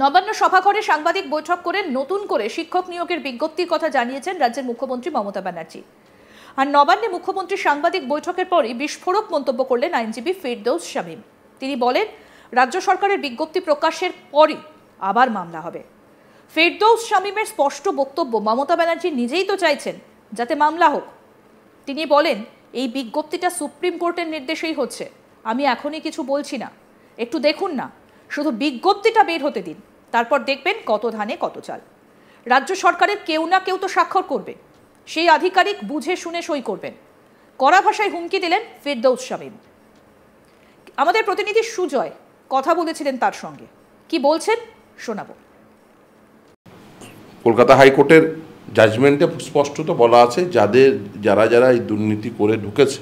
নবান্ন সভাঘরে সাংবাদিক বৈঠক করে নতুন করে শিক্ষক নিয়োগের বিজ্ঞপ্তির কথা জানিয়েছেন রাজ্যের মুখ্যমন্ত্রী মমতা ব্যানার্জি। আর নবান্নে মুখ্যমন্ত্রী সাংবাদিক বৈঠকের পরই বিস্ফোরক মন্তব্য করলেন আইনজীবী ফেরদৌস শামীম। তিনি বলেন, রাজ্য সরকারের বিজ্ঞপ্তি প্রকাশের পরই আবার মামলা হবে। ফেরদৌস শামীমের স্পষ্ট বক্তব্য, মমতা ব্যানার্জি নিজেই তো চাইছেন যাতে মামলা হোক। তিনি বলেন, এই বিজ্ঞপ্তিটা সুপ্রিম কোর্টের নির্দেশেই হচ্ছে, আমি এখনই কিছু বলছি না, একটু দেখুন না, শুধু বিজ্ঞপ্তিটা বের হতে দিন, তারপর দেখবেন কত ধানে কত চাল। রাজ্য সরকারের কেউ না কেউ তো স্বাক্ষর করবে, সেই আধিকারিক বুঝে শুনে সই করবেন। কড়া ভাষায় হুমকি দিলেন ফেরদৌস শামীম। আমাদের প্রতিনিধি সুজয় কথা বলেছিলেন তার সঙ্গে, কি বলছেন শোনাবো। কলকাতা হাইকোর্টের জাজমেন্টে স্পষ্টত বলা আছে, যারা এই দুর্নীতি করে ঢুকেছে,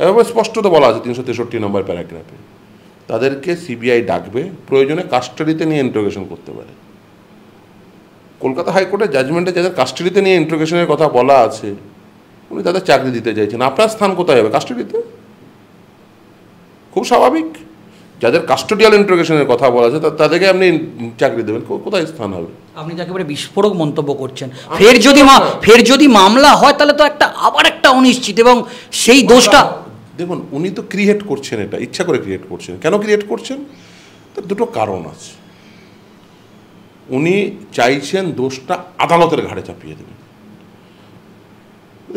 এভাবে স্পষ্টত বলা আছে 363 নম্বর প্যারাগ্রাফে, তাদেরকে সিবিআই ডাকবে, প্রয়োজনে কাস্টাডিতে নিয়ে ইন্টারোগেশন করতে পারে। কলকাতা হাইকোর্টের জাজমেন্টে যাদের কাস্টাডিতে নিয়ে ইন্টারোগেশনের কথা বলা আছে, উনি তাদের চাকরি দিতে চাইছেন। আপনার স্থান কোথায় হবে? কাস্টাডিতে। খুব স্বাভাবিক। যাদের কাস্টোডিয়াল ইন্টারোগেশনের কথা বলা আছে তাদেরকে আপনি চাকরি দেবেন, কোথায় স্থান হবে? আপনি তো একেবারে বিস্ফোরক মন্তব্য করছেন। ফের যদি মামলা হয় তাহলে তো আবার একটা অনিশ্চিত, এবং সেই দোষটা দেখুন, উনি তো ক্রিয়েট করছেন, এটা ইচ্ছা করে ক্রিয়েট করছেন। কেন ক্রিয়েট করছেন? তার দুটো কারণ আছে। উনি চাইছেন দোষটা আদালতের ঘাড়ে চাপিয়ে দেবেন।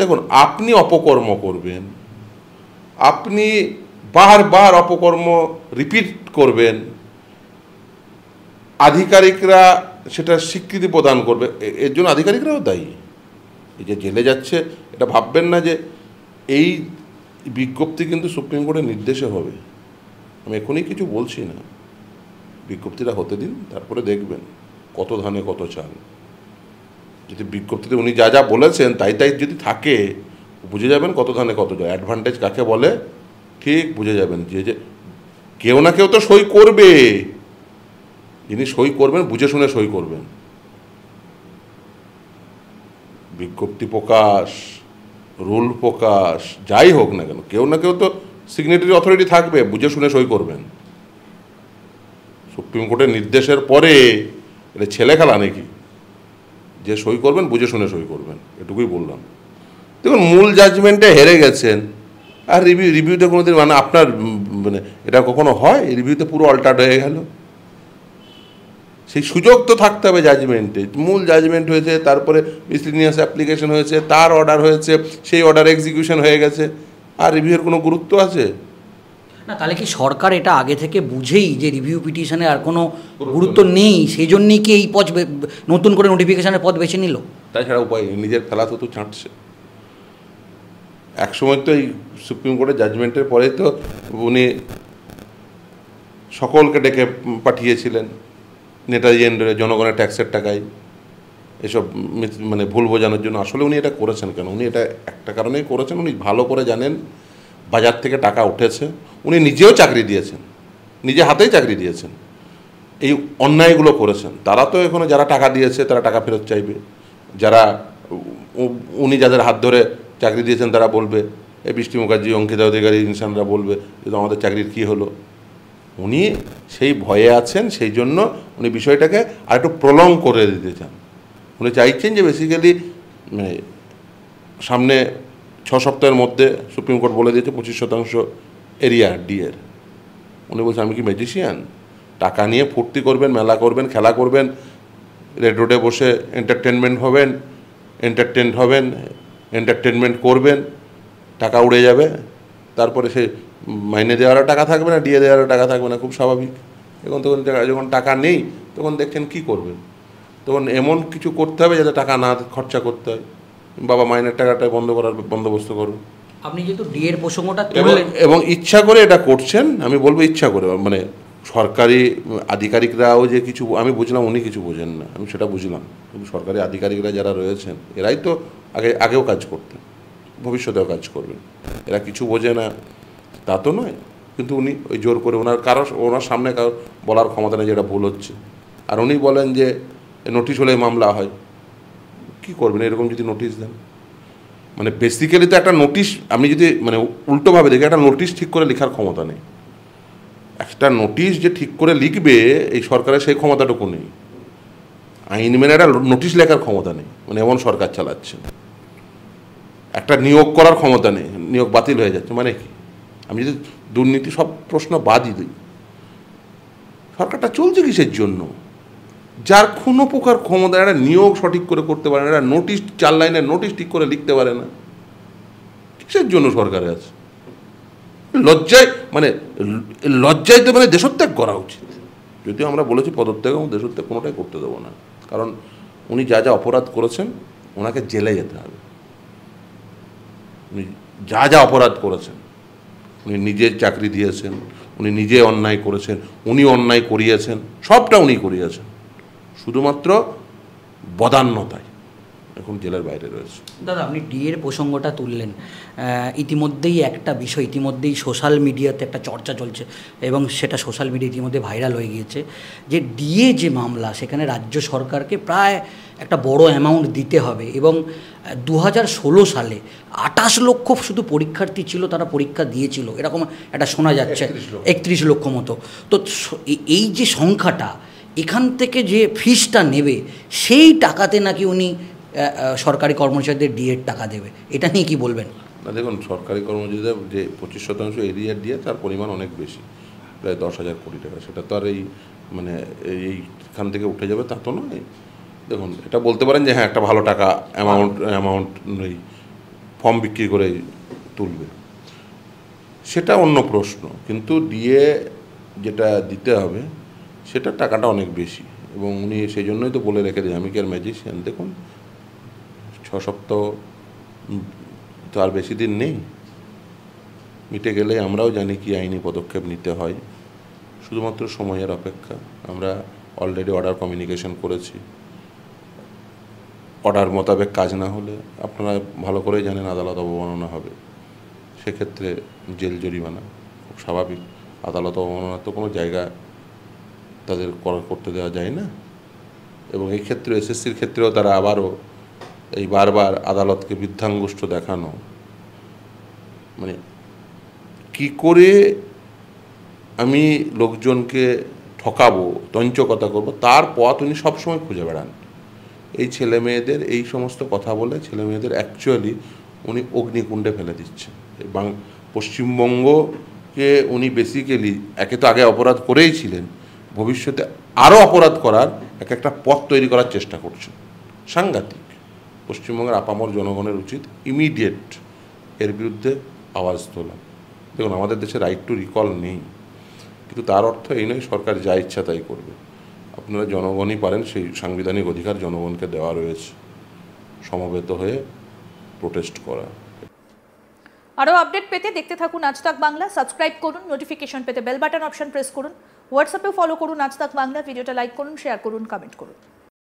দেখুন, আপনি অপকর্ম করবেন, আপনি বারবার অপকর্ম রিপিট করবেন, আধিকারিকরা সেটা স্বীকৃতি প্রদান করবে, এর জন্য আধিকারিকরাও দায়ী। এই যে জেলে যাচ্ছে, এটা ভাববেন না যে এই বিজ্ঞপ্তি কিন্তু সুপ্রিম কোর্টের নির্দেশে হবে। আমি এখনই কিছু বলছি না, বিজ্ঞপ্তিটা হতে দিন, তারপরে দেখবেন কত ধানে কত চাল। যদি বিজ্ঞপ্তিতে উনি যা যা বলেছেন তাই যদি থাকে, বুঝে যাবেন কত ধানে কত চাল। অ্যাডভান্টেজ কাকে বলে ঠিক বুঝে যাবেন। যে কেউ না কেউ তো সই করবে, যিনি সই করবেন বুঝে শুনে সই করবেন। বিজ্ঞপ্তি প্রকাশ, রুল প্রকাশ, যাই হোক না কেন, কেউ না কেউ তো সিগনেটারি অথরিটি থাকবে, বুঝে শুনে সই করবেন। সুপ্রিম কোর্টের নির্দেশের পরে এটা ছেলে খেলা নাকি যে সই করবেন বুঝে শুনে সই করবেন? এটুকুই বললাম। দেখুন, মূল জাজমেন্টে হেরে গেছেন, আর রিভিউতে কোনোদিন আপনার এটা কখনো হয়? রিভিউতে পুরো অল্টার্ড হয়ে গেল। সেই সুযোগ তো থাকতে হবে জাজমেন্টে। মূল জাজমেন্ট হয়েছে, তারপরে মিসলিনিয়াস অ্যাপ্লিকেশন হয়েছে, তার অর্ডার হয়েছে, সেই অর্ডার এক্সিকিউশন হয়ে গেছে, আর রিভিউয়ের কোনো গুরুত্ব আছে না? তাহলে কি সরকার এটা আগে থেকে বুঝেই যে রিভিউ পিটিশনে আর কোনো গুরুত্ব নেই, সেই জন্যই কি এই পথ নতুন করে নোটিফিকেশনের পথ বেছে নিল? তাছাড়া উপায় নেই, নিজের খেলা তো ছাঁটছে। একসময় তো এই সুপ্রিম কোর্টের জাজমেন্টের পরে তো উনি সকলকে ডেকে পাঠিয়েছিলেন নেতাজি এন্ডোরে, জনগণের ট্যাক্সের টাকায় এসব ভুল বোঝানোর জন্য। আসলে উনি এটা করেছেন কেন? উনি এটা একটা কারণেই করেছেন, উনি ভালো করে জানেন বাজার থেকে টাকা উঠেছে। উনি নিজেও চাকরি দিয়েছেন, নিজে হাতেই চাকরি দিয়েছেন, এই অন্যায়গুলো করেছেন। তারা তো এখনো যারা টাকা দিয়েছে তারা টাকা ফেরত চাইবে। যারা উনি যাদের হাত ধরে চাকরি দিয়েছেন তারা বলবে, এই বৃষ্টি মুখার্জি, অঙ্কিতা অধিকারী, ইনসানরা বলবে যে আমাদের চাকরির কী হলো। উনি সেই ভয়ে আছেন, সেই জন্য উনি বিষয়টাকে আরেকটু প্রলং করে দিতে চান। উনি চাইছেন যে বেসিক্যালি সামনে 6 সপ্তাহের মধ্যে সুপ্রিম কোর্ট বলে দিয়েছে 25% এরিয়া ডিএর। উনি বলছেন, আমি কি ম্যাজিশিয়ান? টাকা নিয়ে ফুর্তি করবেন, মেলা করবেন, খেলা করবেন, রেড রোডে বসে এন্টারটেনমেন্ট এন্টারটেনমেন্ট করবেন, টাকা উড়ে যাবে, তারপরে সে মাইনে দেওয়ারও টাকা থাকবে না, ডিএ দেওয়ারও টাকা থাকবে না। খুব স্বাভাবিক। তখন যখন টাকা নেই তখন দেখছেন কি করবেন? তখন এমন কিছু করতে হবে যাতে টাকা না খরচা করতে হয়। বাবা মাইনের টাকাটা বন্ধ করার বন্দোবস্ত করুন। আপনি যেহেতু ডিএর প্রসঙ্গটা এবং ইচ্ছা করে এটা করছেন, আমি বলবো ইচ্ছা করে, সরকারি আধিকারিকরাও যে কিছু, আমি বুঝলাম উনি কিছু বোঝেন না, আমি সেটা বুঝলাম, কিন্তু সরকারি আধিকারিকরা যারা রয়েছেন এরাই তো আগেও কাজ করতেন, ভবিষ্যতেও কাজ করবেন। এরা কিছু বোঝে না তা তো নয়, কিন্তু উনি ওই জোর করে ওনার সামনে কারো বলার ক্ষমতা নেই যেটা ভুল হচ্ছে। আর উনি বলেন যে নোটিশ হলে মামলা হয়। কি করবেন এরকম যদি নোটিশ দেন? বেসিক্যালি তো একটা নোটিশ, আমি যদি উল্টোভাবে দেখি, একটা নোটিশ ঠিক করে লেখার ক্ষমতা নেই। একটা নোটিশ যে ঠিক করে লিখবে এই সরকারের সেই ক্ষমতাটুকু নেই। আইন মেনে একটা নোটিশ লেখার ক্ষমতা নেই, মানে এমন সরকার চালাচ্ছে। একটা নিয়োগ করার ক্ষমতা নেই, নিয়োগ বাতিল হয়ে যাচ্ছে, মানে কি? আমি যদি দুর্নীতি সব প্রশ্ন বাদই দিই, সরকারটা চলছে কিসের জন্য? যার কোনো প্রকার ক্ষমতা, একটা নিয়োগ সঠিক করে করতে পারে না, একটা নোটিশ 4 লাইনের নোটিশ ঠিক করে লিখতে পারে না, কিসের জন্য সরকারে আছে? লজ্জায় তো মানে দেশত্যাগ করা উচিত। যদিও আমরা বলেছি পদত্যাগ এবং দেশত্যাগ কোনোটাই করতে দেবো না, কারণ উনি যা যা অপরাধ করেছেন ওনাকে জেলে যেতে হবে। উনি যা যা অপরাধ করেছেন, উনি নিজে চাকরি দিয়েছেন, উনি নিজে অন্যায় করেছেন, উনি অন্যায় করিয়েছেন, সবটা উনি করিয়েছেন, শুধুমাত্র বদান্যতায় এখন জেলের বাইরে রয়েছে। দাদা, আপনি ডিএর প্রসঙ্গটা তুললেন। ইতিমধ্যেই একটা বিষয়, ইতিমধ্যেই সোশ্যাল মিডিয়াতে একটা চর্চা চলছে এবং সেটা সোশ্যাল মিডিয়া ইতিমধ্যে ভাইরাল হয়ে গিয়েছে, যে ডিএ যে মামলা, সেখানে রাজ্য সরকারকে প্রায় একটা বড় অ্যামাউন্ট দিতে হবে এবং 2016 সালে 28 লক্ষ শুধু পরীক্ষার্থী ছিল, তারা পরীক্ষা দিয়েছিল, এরকম একটা শোনা যাচ্ছে, 31 লক্ষ মতো। তো এই যে সংখ্যাটা, এখান থেকে যে ফিসটা নেবে সেই টাকাতে নাকি উনি সরকারি কর্মচারীদের ডিএর টাকা দেবে, এটা নিয়ে কি বলবেন? না, দেখুন, সরকারি কর্মচারীদের যে 25% এরিয়ার দিয়ে, তার পরিমাণ অনেক বেশি, প্রায় 10,000 কোটি টাকা। সেটা তো আর মানে এইখান থেকে উঠে যাবে তা তো নয়। দেখুন, এটা বলতে পারেন যে হ্যাঁ, একটা ভালো টাকা অ্যামাউন্ট এই ফর্ম বিক্রি করে তুলবে, সেটা অন্য প্রশ্ন। কিন্তু ডিএ যেটা দিতে হবে সেটা টাকাটা অনেক বেশি, এবং উনি সেই জন্যই তো বলে রেখে দেয়, আমি কি আর ম্যাজিশিয়ান। দেখুন, 6 সপ্তাহ তো আর বেশি দিন নেই, মিটে গেলে আমরাও জানি কি আইনি পদক্ষেপ নিতে হয়, শুধুমাত্র সময়ের অপেক্ষা। আমরা অলরেডি অর্ডার কমিউনিকেশন করেছি। অর্ডার মোতাবেক কাজ না হলে আপনারা ভালো করেই জানেন আদালত অবমাননা হবে, সেক্ষেত্রে জেল জরিমানা খুব স্বাভাবিক। আদালত অবমাননার তো কোনো জায়গা তাদের করতে দেওয়া যায় না। এবং এই ক্ষেত্রে এসএসসির ক্ষেত্রেও তারা আবারও এই বারবার আদালতকে বৃদ্ধাঙ্গুষ্ঠ দেখানো, মানে কি করে আমি লোকজনকে ঠকাবো, তঞ্চকতা করবো, তার পথ উনি সবসময় খুঁজে বেড়ান। এই ছেলে মেয়েদের এই সমস্ত কথা বলে ছেলে মেয়েদের অ্যাকচুয়ালি উনি অগ্নিকুণ্ডে ফেলে দিচ্ছেন। পশ্চিমবঙ্গকে উনি বেসিক্যালি একে তো আগে অপরাধ করেই ছিলেন, ভবিষ্যতে আরও অপরাধ করার একটা পথ তৈরি করার চেষ্টা করছেন। সাংঘাতিক। পশ্চিমবঙ্গের আপামর জনগণের উচিত ইমিডিয়েট এর বিরুদ্ধে আওয়াজ তোলা। দেখুন, আমাদের দেশে রাইট টু রিকল নেই, কিন্তু তার অর্থ এই নয় সরকার যা ইচ্ছা তাই করবে। আপনারা জনগণই পারেন, সেই সাংবিধানিক অধিকার জনগণকে দেওয়া রয়েছে সমবেত হয়ে প্রোটেস্ট করা। আরও আপডেট পেতে দেখতে থাকুন আজ তাক বাংলা। সাবস্ক্রাইব করুন, নোটিফিকেশন পেতে বেল বাটন অপশন প্রেস করুন, হোয়াটসঅ্যাপে ফলো করুন আজ তাক বাংলা। ভিডিওটা লাইক করুন, শেয়ার করুন, কমেন্ট করুন।